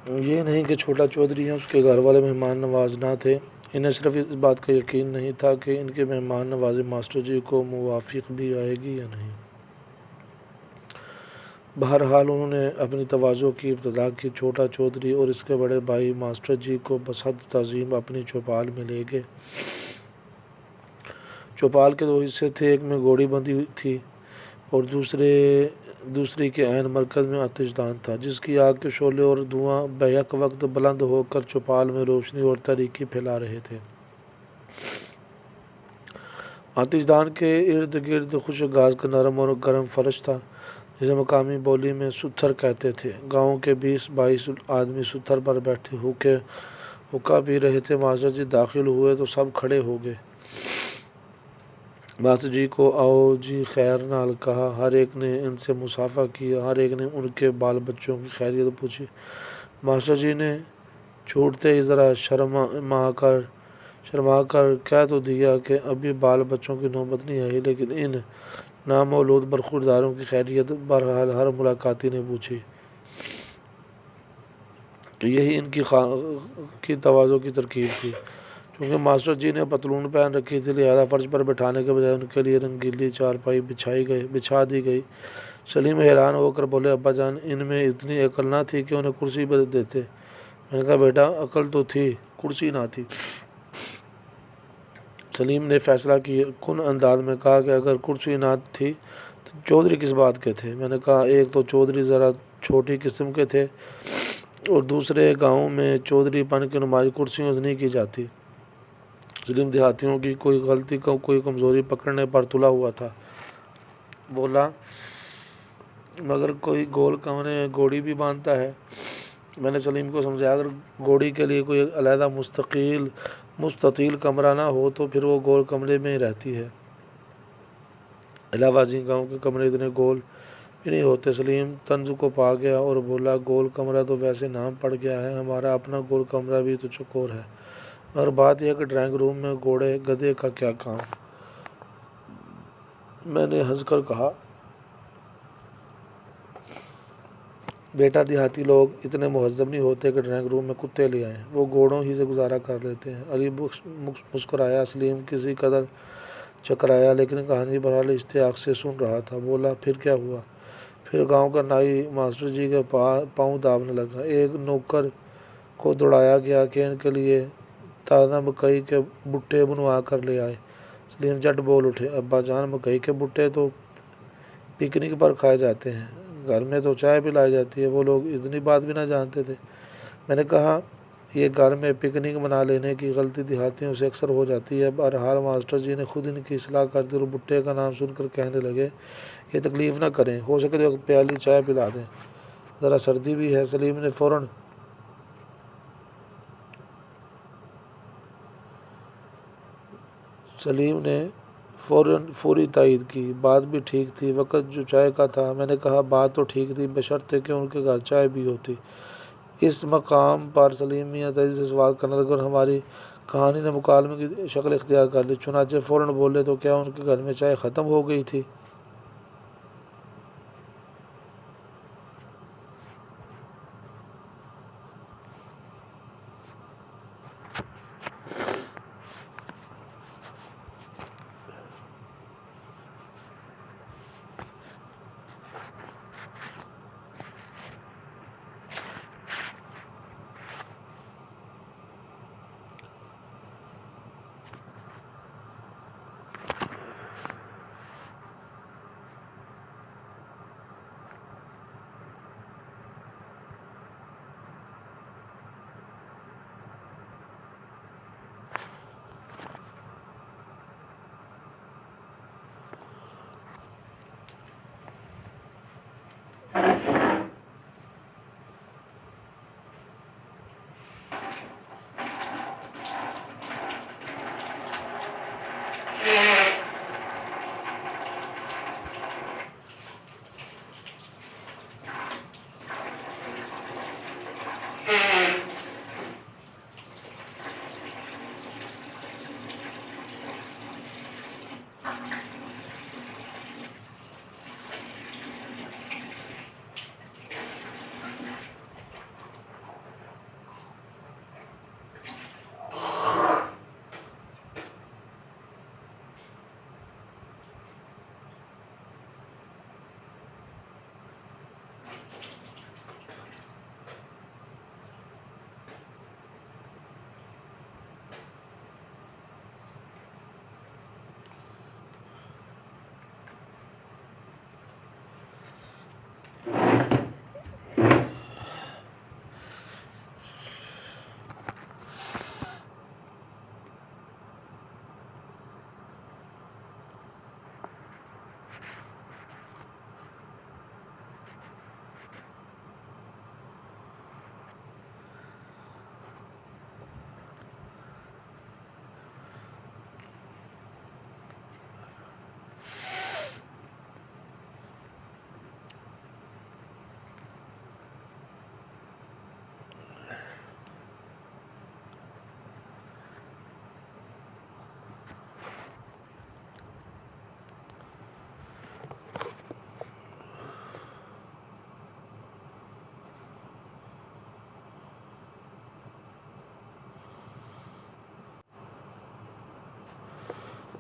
یہ نہیں کہ چھوٹا چودھری ہیں اس کے گھر والے مہمان نواز نہ تھے، انہیں صرف اس بات کا یقین نہیں تھا کہ ان کے مہمان نوازی ماسٹر جی کو موافق بھی آئے گی یا نہیں۔ بہرحال انہوں نے اپنی تواضع کی ابتدا کی۔ چھوٹا چودھری اور اس کے بڑے بھائی ماسٹر جی کو بحد تعظیم اپنی چوپال میں لے گئے۔ چوپال کے دو حصے تھے، ایک میں گھوڑی بندھی ہوئی تھی اور دوسری کے عین مرکز میں آتش دان تھا، جس کی آگ کے شعلے اور دھواں بیک وقت بلند ہو کر چوپال میں روشنی اور تاریکی پھیلا رہے تھے۔ آتش دان کے ارد گرد خشک گھاس کا نرم اور گرم فرش تھا، جسے مقامی بولی میں ستھر کہتے تھے۔ گاؤں کے 20-22 آدمی ستھر پر بیٹھے ہوکا پی رہے تھے۔ ماسٹر جی داخل ہوئے تو سب کھڑے ہو گئے۔ ماسٹر جی کو آؤ جی خیر نال کہا، ہر ایک نے ان سے مصافحہ کیا، ہر ایک نے ان کے بال بچوں کی خیریت پوچھی۔ ماسٹر جی نے چھوٹتے ہی ذرا شرما کر کہہ تو دیا کہ ابھی بال بچوں کی نوبت نہیں آئی، لیکن ان نامولود برخورداروں کی خیریت بہرحال ہر ملاقاتی نے پوچھی۔ یہی ان کی تواضع کی ترکیب تھی۔ چونکہ ماسٹر جی نے پتلون پہن رکھی تھی، لہذا فرش پر بٹھانے کے بجائے ان کے لیے رنگیلی چارپائی بچھا دی گئی۔ سلیم حیران ہو کر بولے، ابا جان، ان میں اتنی عقل نہ تھی کہ انہیں کرسی بھی دیتے؟ میں نے کہا، بیٹا عقل تو تھی، کرسی نہ تھی۔ سلیم نے فیصلہ کن انداز میں کہا کہ اگر کرسی نہ تھی تو چودھری کس بات کے تھے؟ میں نے کہا، ایک تو چودھری ذرا چھوٹی قسم کے تھے اور دوسرے گاؤں میں چودھری پن کی نمائش کرسیوں سے نہیں کی جاتی۔ سلیم دیہاتیوں کی کوئی غلطی کوئی کمزوری پکڑنے پر تلا ہوا تھا۔ بولا، مگر کوئی گول کمرے میں گھوڑی بھی باندھتا ہے؟ میں نے سلیم کو سمجھایا، اگر گھوڑی کے لیے کوئی علیحدہ مستطیل کمرہ نہ ہو تو پھر وہ گول کمرے میں ہی رہتی ہے۔ الہ آبادی گاؤں کے کمرے اتنے گول بھی نہیں ہوتے۔ سلیم طنز کو پا گیا اور بولا، گول کمرہ تو ویسے نام پڑ گیا ہے، ہمارا اپنا گول کمرہ بھی تو چوکور ہے، مگر بات یہ ہے کہ ڈرائنگ روم میں گھوڑے گدھے کا کیا کام؟ میں نے ہنس کر کہا، بیٹا دیہاتی لوگ اتنے مہذب نہیں ہوتے کہ ڈرائنگ روم میں کتے لے آئیں، وہ گھوڑوں ہی سے گزارا کر لیتے ہیں۔ علی مسکرایا۔ سلیم کسی قدر چکرایا، لیکن کہانی بہرحال اشتیاق سے سن رہا تھا۔ بولا، پھر کیا ہوا؟ پھر گاؤں کا نائی ماسٹر جی کے پاؤں دابنے لگا۔ ایک نوکر کو دوڑایا گیا کہ ان کے لیے تازہ مکئی کے بھٹے بنوا کر لے آئے۔ سلیم جھٹ بول اٹھے، ابا جان، مکئی کے بھٹے تو پکنک پر کھائے جاتے ہیں، گھر میں تو چائے پلائی جاتی ہے، وہ لوگ اتنی بات بھی نہ جانتے تھے؟ میں نے کہا، یہ گھر میں پکنک منا لینے کی غلطی دیہاتیوں سے اکثر ہو جاتی ہے۔ بہرحال ماسٹر جی نے خود ان کی اصلاح کر دی اور بھٹے کا نام سن کر کہنے لگے، یہ تکلیف نہ کریں، ہو سکے تو ایک پیالی چائے پلا دیں، ذرا سردی بھی ہے۔ سلیم نے فوری تائید کی، بات بھی ٹھیک تھی، وقت جو چائے کا تھا۔ میں نے کہا، بات تو ٹھیک تھی، بشرطے کہ ان کے گھر چائے بھی ہوتی۔ اس مقام پر سلیم میاں تیزی سے سوال کرنے لگے اور ہماری کہانی نے مکالمے کی شکل اختیار کر لی۔ چنانچہ فوراً بولے، تو کیا ان کے گھر میں چائے ختم ہو گئی تھی؟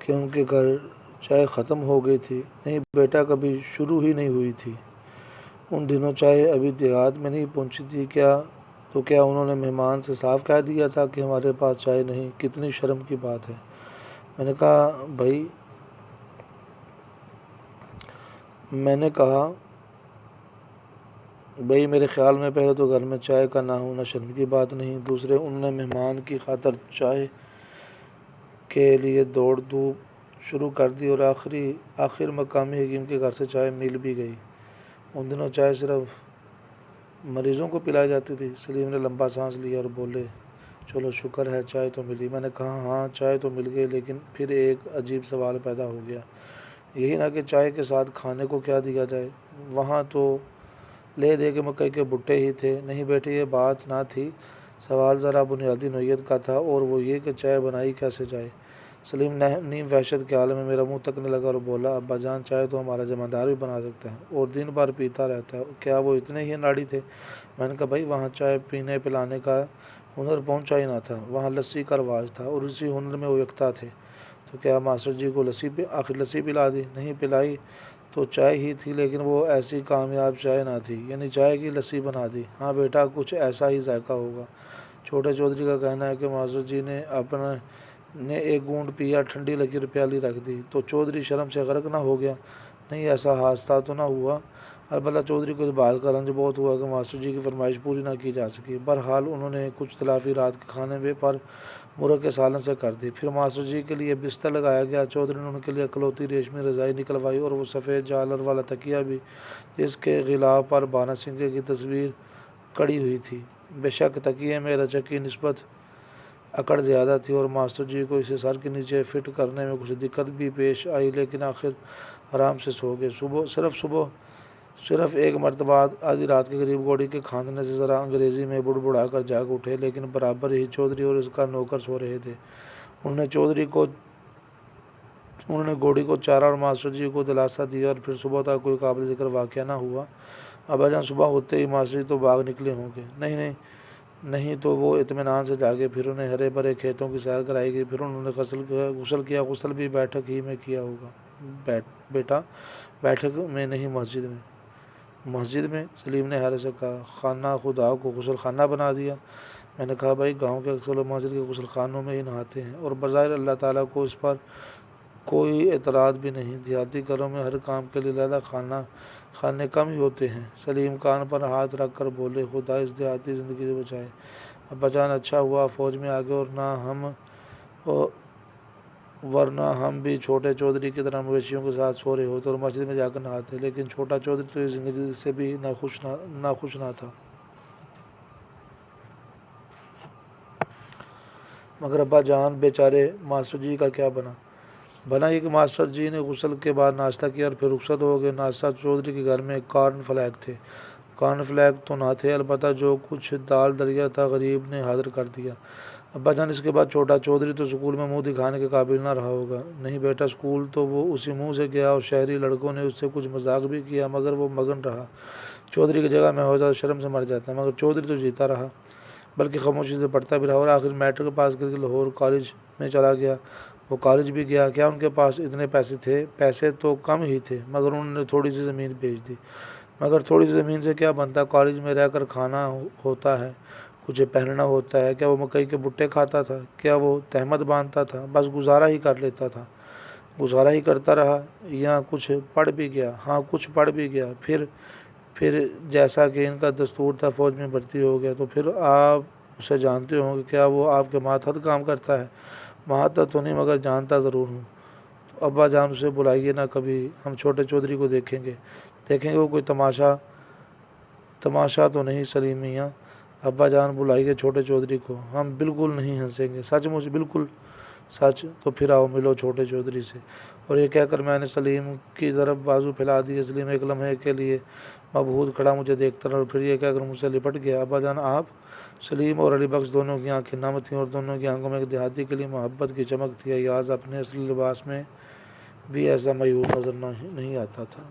کہ ان کے گھر چائے ختم ہو گئی تھی۔ نہیں بیٹا، کبھی شروع ہی نہیں ہوئی تھی۔ ان دنوں چائے ابھی دیہات میں نہیں پہنچی تھی کیا انہوں نے مہمان سے صاف کہہ دیا تھا کہ ہمارے پاس چائے نہیں؟ کتنی شرم کی بات ہے۔ میں نے کہا بھائی میرے خیال میں پہلے تو گھر میں چائے کا نہ ہونا شرم کی بات نہیں، دوسرے انہوں نے مہمان کی خاطر چائے کے لیے دوڑ دھوپ شروع کر دی اور آخر مقامی حکیم کے گھر سے چائے مل بھی گئی۔ ان دنوں چائے صرف مریضوں کو پلائی جاتی تھی۔ سلیم نے لمبا سانس لیا اور بولے، چلو شکر ہے چائے تو ملی۔ میں نے کہا ہاں چائے تو مل گئی، لیکن پھر ایک عجیب سوال پیدا ہو گیا، یہی نہ کہ چائے کے ساتھ کھانے کو کیا دیا جائے۔ وہاں تو لے دے کے مکئی کے بھٹے ہی تھے۔ نہیں بیٹے، یہ بات نہ تھی، سوال ذرا بنیادی نوعیت کا تھا، اور وہ یہ کہ چائے بنائی کیسے جائے۔ سلیم نیم وحشت کے عالم میں میرا منہ تکنے لگا اور بولا، ابا جان چائے تو ہمارا جمعدار بھی بنا سکتا ہے اور دن بھر پیتا رہتا ہے، کیا وہ اتنے ہی ناڑی تھے؟ میں نے کہا بھائی وہاں چائے پینے پلانے کا ہنر پہنچا ہی نہ تھا، وہاں لسی کا رواج تھا اور اسی ہنر میں وہ یکتا تھے۔ تو کیا ماسٹر جی کو آخر لسی پلا دی؟ نہیں پلائی تو چائے ہی تھی، لیکن وہ ایسی کامیاب چائے نہ تھی، یعنی چائے کی لسی بنا دی۔ ہاں بیٹا، کچھ ایسا ہی ذائقہ ہوگا۔ چھوٹے چودھری کا کہنا ہے کہ ماسٹر جی نے ایک گھونٹ پیا، ٹھنڈی لکیر پیالی رکھ دی تو چودھری شرم سے غرق نہ ہو گیا۔ نہیں ایسا حادثہ تو نہ ہوا، البتہ چودھری کو اس بات کا رنج بہت ہوا کہ ماسٹر جی کی فرمائش پوری نہ کی جا سکی۔ بہرحال انہوں نے کچھ تلافی رات کے کھانے میں پر مرغ کے سالن سے کر دی۔ پھر ماسٹر جی کے لیے بستر لگایا گیا۔ چودھری نے ان کے لیے اکلوتی ریشمی رضائی نکلوائی اور وہ سفید جالر والا تکیہ بھی، جس کے غلاف پر بانہ سنگھ کی تصویر کڑی ہوئی تھی۔ بے شک تکیے میں رچک کی نسبت اکڑ زیادہ تھی اور ماسٹر جی کو اسے سر کے نیچے فٹ کرنے میں کچھ دقت بھی پیش آئی، لیکن آخر آرام سے سو گئے۔ صرف ایک مرتبہ آدھی رات کے قریب گوڑی کے کھانکنے سے ذرا انگریزی میں بڑبڑا کر جاگ اٹھے، لیکن برابر ہی چودھری اور اس کا نوکر سو رہے تھے۔ انہوں نے گوڑی کو چارا اور ماسٹر جی کو دلاسا دیا اور پھر صبح تک کوئی قابل ذکر واقعہ نہ ہوا۔ ابا جان صبح ہوتے ہی ماسٹر جی تو باغ نکلے ہوں گے؟ نہیں تو وہ اطمینان سے جاگے، پھر انہیں ہرے بھرے کھیتوں کی سیر کرائی گئی، پھر انہوں نے غسل کیا۔ غسل بھی بیٹھک ہی میں کیا ہوگا بیٹا؟ بیٹھک میں نہیں، مسجد میں۔ مسجد میں؟ سلیم نے حیرت سے کہا، خانہ خدا کو غسل خانہ بنا دیا؟ میں نے کہا بھائی گاؤں کے اکثر لوگ مسجد کے غسل خانوں میں ہی نہاتے ہیں، اور بظاہر اللہ تعالیٰ کو اس پر کوئی اعتراض بھی نہیں۔ دیہاتی گھروں میں ہر کام کے لیے علیحدہ خانے کم ہی ہوتے ہیں۔ سلیم کان پر ہاتھ رکھ کر بولے، خدا اس دیہاتی زندگی سے بچائے۔ ابا جان اچھا ہوا فوج میں آگے، ورنہ ہم بھی چھوٹے چودھری کی طرح مویشیوں کے ساتھ سو رہے ہوتے اور مسجد میں جا کر نہاتے۔ لیکن چھوٹا چودھری تو اس زندگی سے بھی ناخوش نہ تھا۔ مگر ابا جان بیچارے ماسٹر جی کا کیا بنا یہ کہ ماسٹر جی نے غسل کے بعد ناشتہ کیا اور پھر رخصت ہو گئے۔ ناشتہ چودھری کے گھر میں کارن فلیک تھے۔ کارن فلیک تو نہ تھے، البتہ جو کچھ دال دریا تھا غریب نے حاضر کر دیا۔ ابا جان اس کے بعد چھوٹا چودھری تو اسکول میں منہ دکھانے کے قابل نہ رہا ہوگا؟ نہیں بیٹا، اسکول تو وہ اسی منہ سے گیا اور شہری لڑکوں نے اس سے کچھ مذاق بھی کیا، مگر وہ مگن رہا۔ چودھری کی جگہ میں ہوتا تو شرم سے مر جاتا، مگر چودھری تو جیتا رہا، بلکہ خاموشی سے پڑھتا بھی رہا اور آخر میٹرک پاس کر کے لاہور کالج میں چلا گیا۔ وہ کالج بھی گیا۔ کیا ان کے پاس اتنے پیسے تھے؟ پیسے تو کم ہی تھے، مگر انہوں نے تھوڑی سی زمین بیچ دی مگر تھوڑی سی زمین سے کیا بنتا، کالج میں رہ کر کھانا ہوتا ہے، کچھ پہننا ہوتا ہے، کیا وہ مکئی کے بھٹے کھاتا تھا، کیا وہ تہمت باندھتا تھا، بس گزارا ہی کر لیتا تھا، گزارا ہی کرتا رہا، یا کچھ پڑھ بھی گیا؟ ہاں کچھ پڑھ بھی گیا، پھر جیسا کہ ان کا دستور تھا فوج میں بھرتی ہو گیا۔ تو پھر آپ اسے جانتے ہوں گے، کیا وہ آپ کے ماتحت کام کرتا ہے؟ ماتحت تو نہیں مگر جانتا ضرور ہوں۔ تو ابا جان اسے بلائیے نا کبھی، ہم چھوٹے چودھری کو دیکھیں گے وہ کوئی تماشا تو نہیں سلیم میاں؟ ابا جان بلائیے چھوٹے چودھری کو، ہم بالکل نہیں ہنسیں گے، سچ مجھ بالکل سچ۔ تو پھر آؤ ملو چھوٹے چودھری سے۔ اور یہ کہہ کر میں نے سلیم کی طرف بازو پھیلا دی۔ سلیم ایک لمحے کے لیے مبہوت کھڑا مجھے دیکھتا رہا، اور پھر یہ کہہ کر مجھ سے لپٹ گیا، ابا جان آپ؟ سلیم اور علی بخش دونوں کی آنکھیں نم تھیں، اور دونوں کی آنکھوں میں ایک دیہاتی کے لیے محبت کی چمک تھی۔ ایاز اپنے اصلی لباس میں بھی ایسا مایوس نظر نہیں آتا تھا۔